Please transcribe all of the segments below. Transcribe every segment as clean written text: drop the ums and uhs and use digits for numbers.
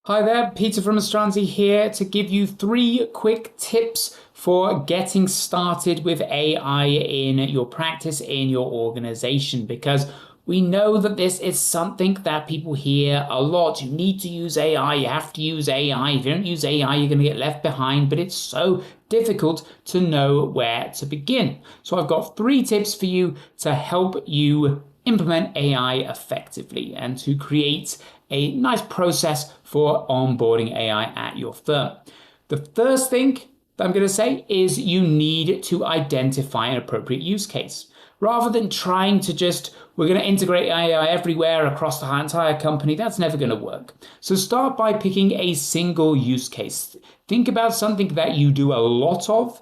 Hi there, Peter from 𝘱𝘰𝘢𝘭 here to give you 3 quick tips for getting started with AI in your practice, in your organization, because we know that this is something that people hear a lot. You need to use AI, you have to use AI. If you don't use AI, you're going to get left behind, but it's so difficult to know where to begin. So I've got 3 tips for you to help you implement AI effectively and to create a nice process for onboarding AI at your firm. The first thing that I'm going to say is you need to identify an appropriate use case. Rather than trying to we're going to integrate AI everywhere across the entire company, that's never going to work. So start by picking a single use case. Think about something that you do a lot of,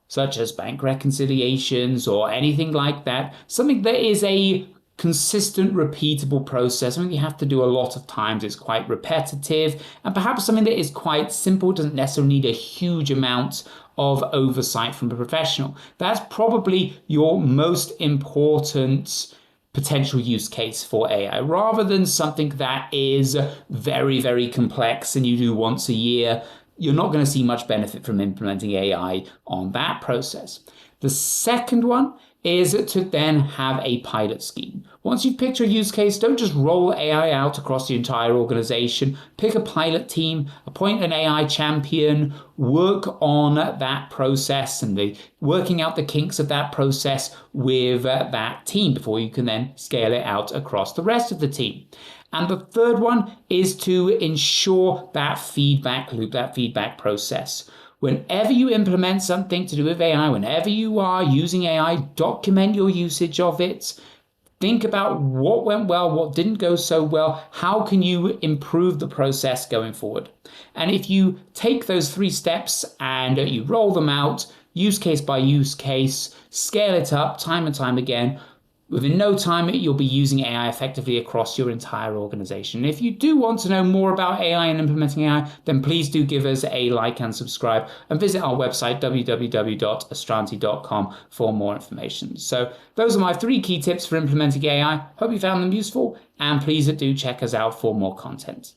such as bank reconciliations or anything like that. Something that is a consistent, repeatable process, something you have to do a lot of times, it's quite repetitive, and perhaps something that is quite simple, doesn't necessarily need a huge amount of oversight from a professional. That's probably your most important potential use case for AI, rather than something that is very, very complex and you do once a year. You're not going to see much benefit from implementing AI on that process. The second one is to then have a pilot scheme. Once you've picked your use case, don't just roll AI out across the entire organization. Pick a pilot team, appoint an AI champion, work on that process and working out the kinks of that process with that team before you can then scale it out across the rest of the team. And the third one is to ensure that feedback loop, that feedback process. Whenever you implement something to do with AI, whenever you are using AI, document your usage of it. Think about what went well, what didn't go so well. How can you improve the process going forward? And if you take those 3 steps and you roll them out, use case by use case, scale it up time and time again, within no time, you'll be using AI effectively across your entire organization. If you do want to know more about AI and implementing AI, then please do give us a like and subscribe and visit our website, www.𝘱𝘰𝘢𝘭.com, for more information. So those are my 3 key tips for implementing AI. Hope you found them useful, and please do check us out for more content.